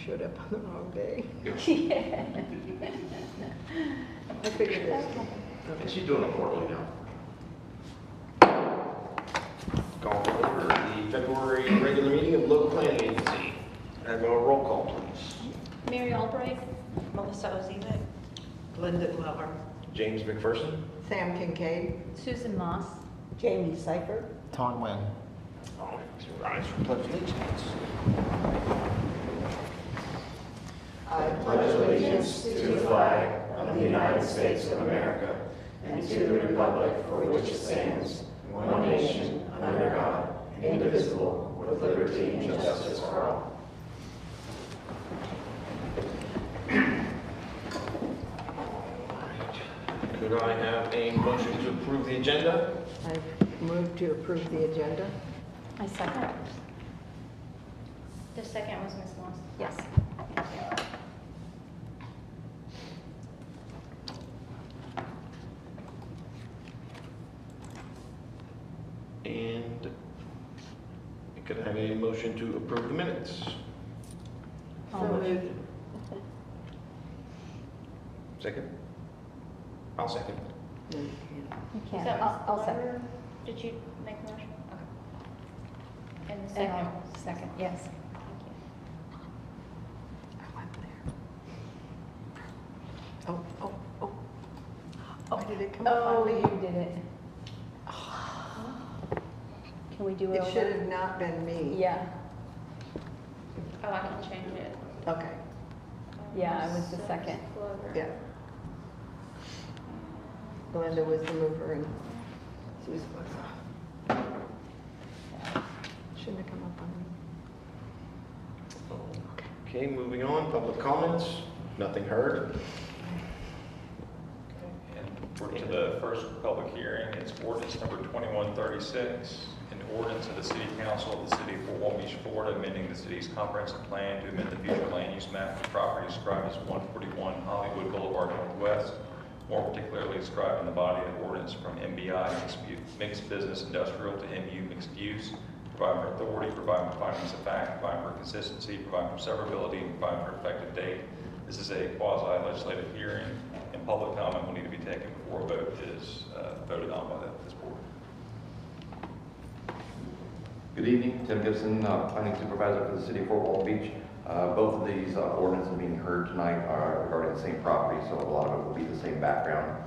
showed up on the wrong day. Yeah. I figured it. And she's doing it poorly now. Call to order the February regular meeting of local planning agency. Have a roll call, please. Mary Albright, Melissa Ozevich, Linda Glover. James McPherson. Sam Kincaid. Susan Moss, Jamie Seifert. Ton Win. All right, so rise for pledge of allegiance. I pledge allegiance to the flag of the United States of America and to the republic for which it stands, one nation, under God, indivisible, with liberty and justice for all. Could I have a motion to approve the agenda? I move to approve the agenda. I second. The second was Ms. Moss. Yes. And could I have a motion to approve the minutes? So moved. Second? I'll second. No, you You Is can't. that I'll Ms. second. Glover? Did you make a motion? Okay. And the And second I'll was? second, yes. Thank you. I went there. Oh. Why did it come up Oh, on me? you did it. Can we do it It over? should have not been me. Yeah, Oh, I can change it. Okay, Yeah, I was the So, second. Ms. Glover. yeah. Linda was the mover and Susan was Shouldn't have come up on me. Okay, moving on, public comments, nothing heard. And we're to the first public hearing. It's ordinance number 2136, an ordinance of the City Council of the City of Fort Walton Beach, Florida, amending the city's comprehensive plan to amend the future land use map for property described as 141 Hollywood Boulevard Northwest, more particularly described in the body of the ordinance from MBI, mixed business industrial, to MU mixed use, providing for authority, providing for findings of fact, providing for consistency, providing for severability, and providing for effective date. This is a quasi-legislative hearing, and public comment will need to be taken before a vote is voted on by this board. Good evening, Tim Gibson, Planning Supervisor for the City of Fort Walton Beach. Both of these ordinances being heard tonight are regarding the same property, so a lot of it will be the same background.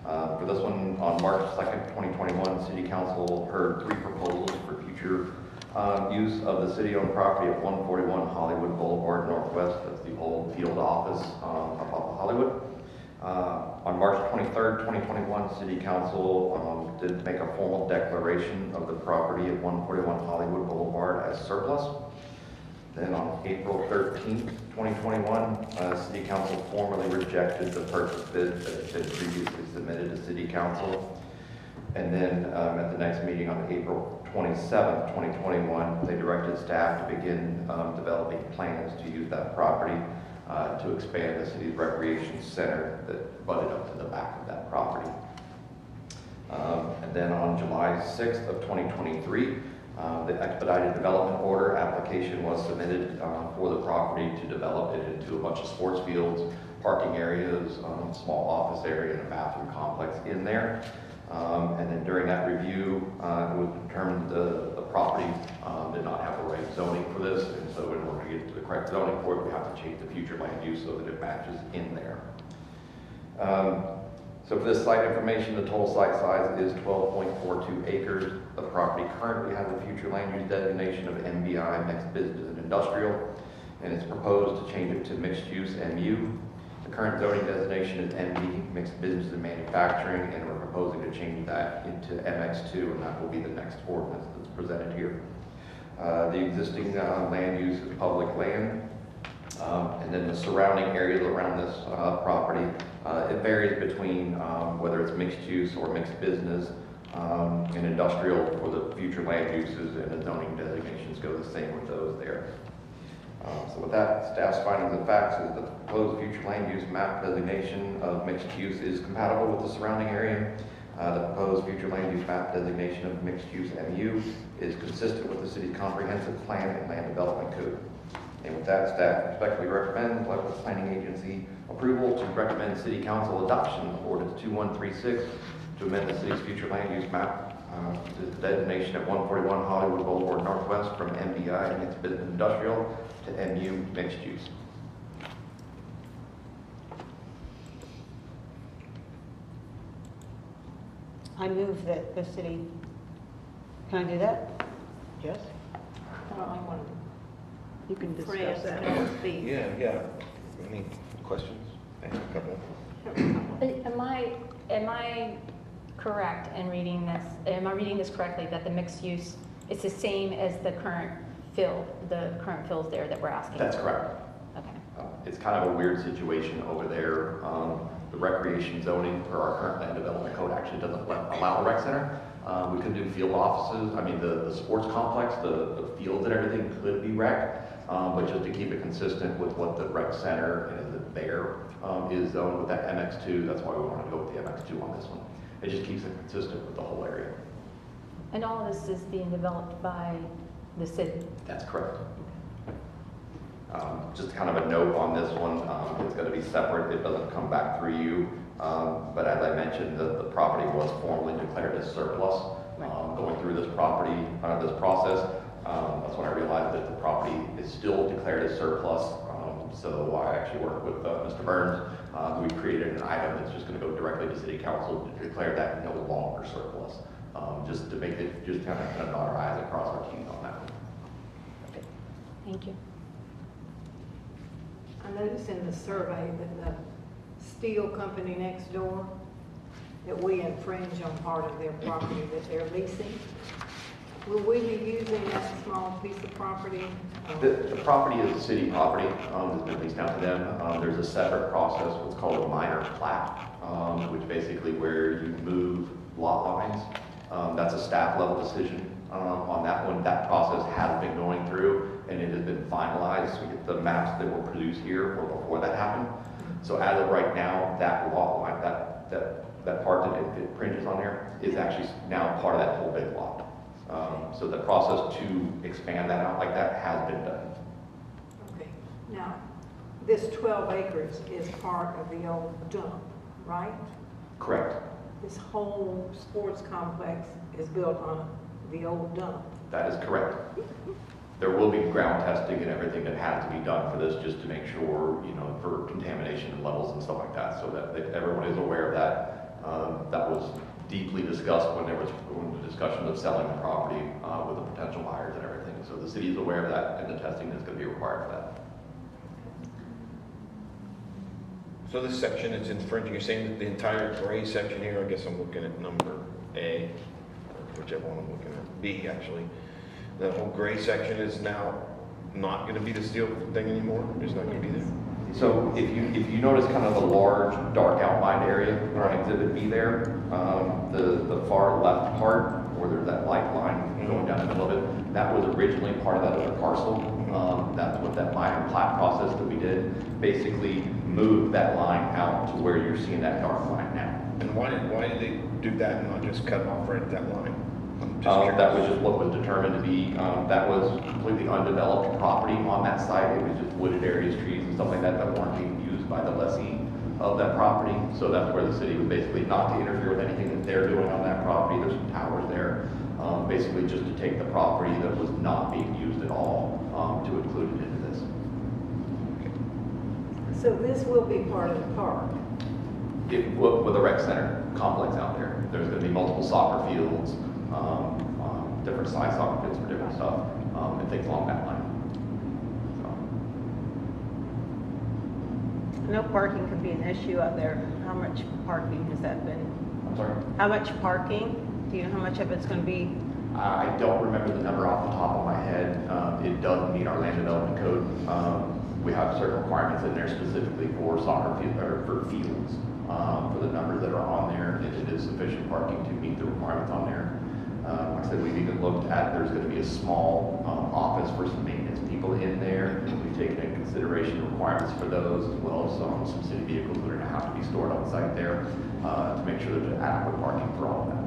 For this one, on March 2nd, 2021, City Council heard 3 proposals for future use of the city-owned property at 141 Hollywood Boulevard Northwest. That's the old field office up off of Hollywood. On March 23rd, 2021, City Council did make a formal declaration of the property at 141 Hollywood Boulevard as surplus. Then on April 13th, 2021, City Council formally rejected the purchase bid that had been previously submitted to City Council. And then at the next meeting on April 27th, 2021, they directed staff to begin developing plans to use that property to expand the city's recreation center that butted up to the back of that property. And then on July 6th of 2023, the expedited development order application was submitted for the property to develop it into a bunch of sports fields, parking areas, small office area, and a bathroom complex in there. And then during that review, it was determined the property did not have the right zoning for this, and so in order to get to the correct zoning for it, we have to change the future land use so that it matches in there. So for this site information, the total site size is 12.42 acres. The property currently has a future land use designation of MBI, mixed business and industrial, and it's proposed to change it to mixed use MU. The current zoning designation is MB, mixed business and manufacturing, and we're proposing to change that into MX2, and that will be the next ordinance that's presented here. The existing land use is public land, and then the surrounding areas around this property, it varies between whether it's mixed use or mixed business and industrial for the future land uses, and the zoning designations go the same with those there. So with that, staff's findings and facts is that the proposed future land use map designation of mixed use is compatible with the surrounding area. The proposed future land use map designation of mixed use MU is consistent with the city's comprehensive plan and land development code. And with that, staff respectfully recommends local planning agency approval to recommend city council adoption of ordinance 2136 to amend the city's future land use map to the designation of 141 Hollywood Boulevard Northwest from MDI and its business industrial to MU mixed use. I move that the city, can I do that? Yes? You can discuss that. Yeah. Any questions? I have a couple. Am I correct in reading this? Am I reading this correctly, that the mixed use is the same as the current fills there that we're asking? That's for? correct. Okay. It's kind of a weird situation over there. The recreation zoning for our current land development code actually doesn't allow a rec center. We could do field offices. I mean, the sports complex, the fields and everything could be rec, but just to keep it consistent with what the rec center and the there is zoned with that MX2, that's why we wanted to go with the MX2 on this one. It just keeps it consistent with the whole area. And all of this is being developed by the city? That's correct. Just kind of a note on this one, it's going to be separate, it doesn't come back through you, but as I mentioned, the property was formally declared as surplus. Going through this this process, that's when I realized that the property is still declared as surplus. So I actually worked with Mr. Burns. We created an item that's just going to go directly to City Council to declare that no longer surplus, just to make it, just kind of dot our I's and cross our T's on that one. Okay. Thank you. I noticed in the survey that the steel company next door, that we infringe on part of their property that they're leasing. Will we be using that small piece of property? The property is city property, it's been leased out to them. There's a separate process, what's called a minor plat, which basically where you move lot lines. That's a staff level decision on that one. That process has been going through and it has been finalized. We get the maps that were produced here or before that happened. So as of right now, that lot line, that part that it infringes on there is actually now part of that whole big lot. So the process to expand that out like that has been done. Okay. Now, this 12 acres is part of the old dump, right? Correct. This whole sports complex is built on the old dump. That is correct. There will be ground testing and everything that has to be done for this just to make sure, for contamination levels and stuff like that, so that everyone is aware of that. That was deeply discussed when there was the discussion of selling the property with the potential buyers and everything. So the city is aware of that and the testing is going to be required for that. So this section is infringing, you're saying that the entire gray section here, I guess I'm looking at number A, or whichever one I'm looking at, B actually. The whole gray section is now not going to be the steel thing anymore? It's not going to be there? So if you notice kind of the large dark outlined area on Exhibit B there, the far left part where there's that light line going down the middle of it, that was originally part of that other parcel. That's what that minor plat process that we did basically moved that line out to where you're seeing that dark line now. And why did they do that and not just cut off right at that line? That was just what was determined to be, that was completely undeveloped property on that site. It was just wooded areas, trees and stuff like that that weren't being used by the lessee of that property. So that's where the city was basically not to interfere with anything that they're doing on that property. There's some towers there. Basically just to take the property that was not being used at all to include it into this. So this will be part of the park? With a rec center complex out there. There's going to be multiple soccer fields, different size soccer fields for different stuff, and things along that line. I know parking could be an issue out there. How much parking has that been? I'm sorry? How much parking? Do you know how much of it's going to be? I don't remember the number off the top of my head. It doesn't meet our land development code. We have certain requirements in there specifically for soccer field or for fields. For the numbers that are on there, it is sufficient parking to meet the requirements on there. Like I said, we've even looked at, there's going to be a small office for some maintenance people in there. We've taken into consideration requirements for those, as well as some city vehicles that are going to have to be stored on site there to make sure there's adequate parking for all of that.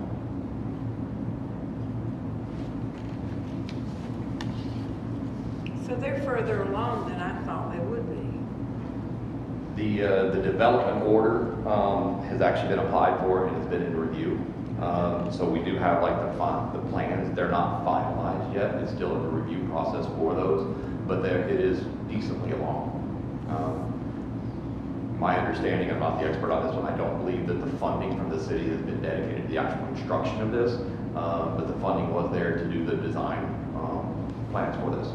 So there They're further along than I thought they would be. The development order has actually been applied for and has been in review. So we do have like the plans. They're not finalized yet. It's still in the review process for those, but it is decently along. My understanding, I'm not the expert on this one, I don't believe that the funding from the city has been dedicated to the actual construction of this, but the funding was there to do the design plans for this.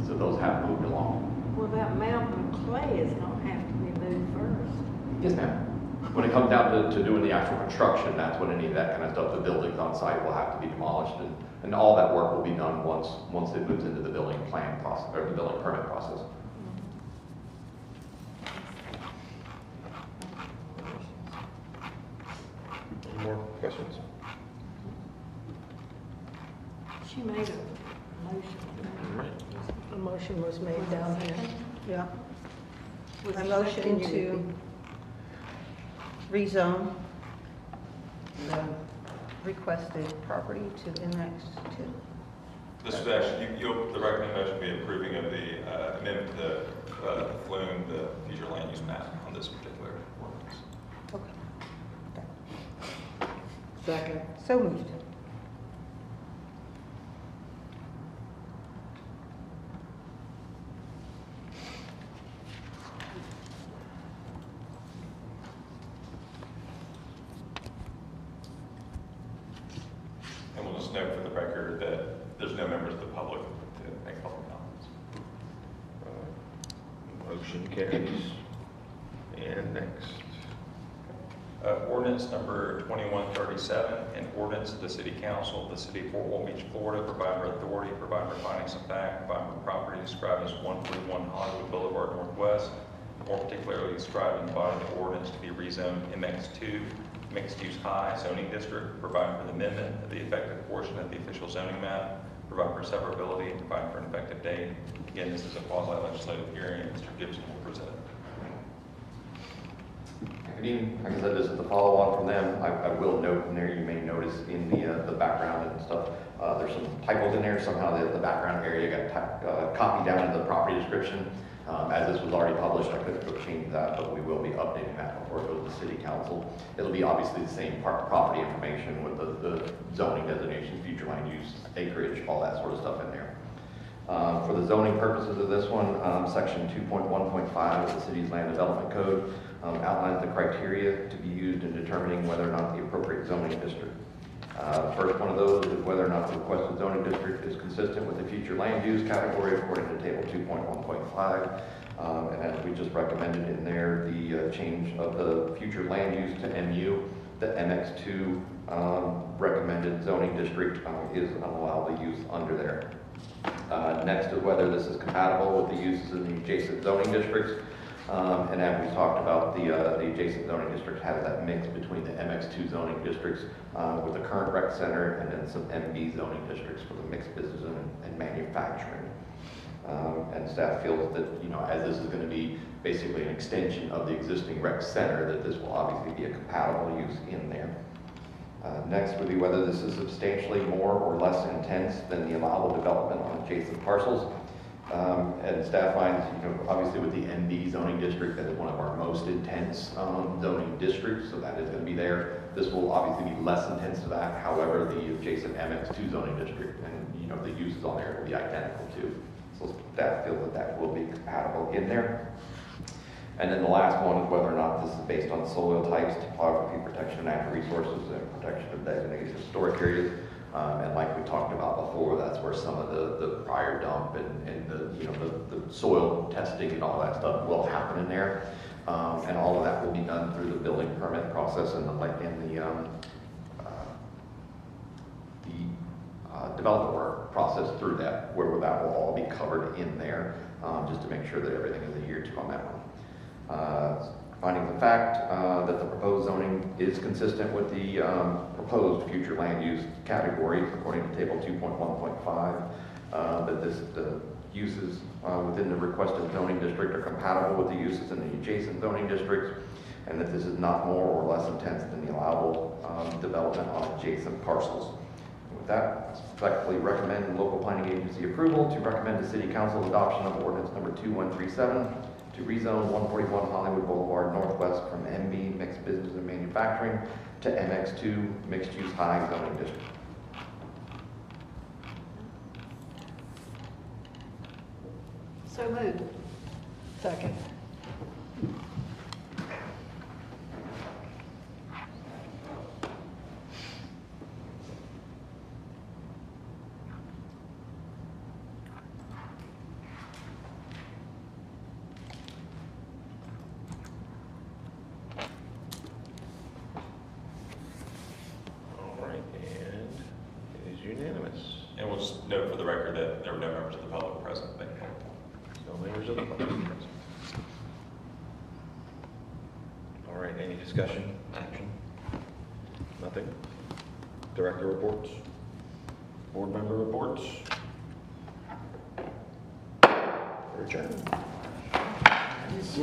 So those have moved along. Well, that mountain of clay is gonna have to be moved first. Yes, ma'am. When it comes down to doing the actual construction, that's when any of that kind of stuff, the buildings on site will have to be demolished, and all that work will be done once it moves into the building plan process, or the building permit process. Any more questions? She made a motion. Right. A motion was made down here. Yeah. Was A it motion seconded? to rezone the requested property to NX2. This is actually, the recommendation would be approving of the amendment to the Flume, the future land use map on this particular ordinance. Okay. Second. So moved. And we'll just note for the record that there's no members of the public to make public comments. Motion carries. And next. Ordinance number 2137, an ordinance of the City Council of the City of Fort Walton Beach, Florida, provide for authority, provide for findings of fact, provide for property described as 141 Hollywood Boulevard Northwest, more particularly described in the body of the ordinance to be rezoned MX2, mixed-use high zoning district, provide for the amendment of the effective portion of the official zoning map, provide for severability, and provide for an effective date. Again, this is a quasi-legislative hearing, and Mr. Gibson will present. Good evening. Like I said, this is the follow-on from them. I will note in there, you may notice in the background and stuff, there's some typos in there. Somehow the background area got copied down into the property description. As this was already published, I couldn't go change that, but we will be updating that before it goes to City Council. It'll be obviously the same property information with the zoning designation, future land use, acreage, all that sort of stuff in there. For the zoning purposes of this one, section 2.1.5 of the city's land development code outlines the criteria to be used in determining whether or not the appropriate zoning district. The first one of those is whether or not the requested zoning district is consistent with the future land use category according to table 2.1.5. And as we just recommended in there, the change of the future land use to MU, the MX2 recommended zoning district is an allowable use under there. Next is whether this is compatible with the uses in the adjacent zoning districts. And as we talked about, the adjacent zoning district has that mix between the MX2 zoning districts with the current rec center and then some MB zoning districts for the mixed business and manufacturing. And staff feels that, as this is going to be basically an extension of the existing rec center, that this will obviously be a compatible use in there. Next would be whether this is substantially more or less intense than the allowable development on adjacent parcels. And staff finds, obviously with the MB zoning district, that is one of our most intense zoning districts, so that is going to be there. This will obviously be less intense to that. However, the adjacent MX2 zoning district and the uses on there will be identical too. So staff feels that will be compatible in there. And then the last one is whether or not this is based on soil types, topography, protection of natural resources, and protection of designated historic areas. And like we talked about before, that's where some of the prior dump and the soil testing and all that stuff will happen in there. And all of that will be done through the building permit process and the development work process through that, where that will all be covered in there, just to make sure that everything is adhered to on that one. Findings of fact that the proposed zoning is consistent with the proposed future land use category according to table 2.1.5, that the uses within the requested zoning district are compatible with the uses in the adjacent zoning districts, and that this is not more or less intense than the allowable development on adjacent parcels. And with that, respectfully recommend local planning agency approval to recommend to City Council adoption of ordinance number 2137 to rezone 141 Hollywood Boulevard Northwest from MB Mixed Business and Manufacturing to MX2 Mixed Use High Zoning District. So moved. Second. All right, and it is unanimous. And we'll just note for the record that there were no members of the public present. Thank you. No members of the public present. All right, any discussion, action? Nothing? Director reports? Board member reports? We're adjourned. Just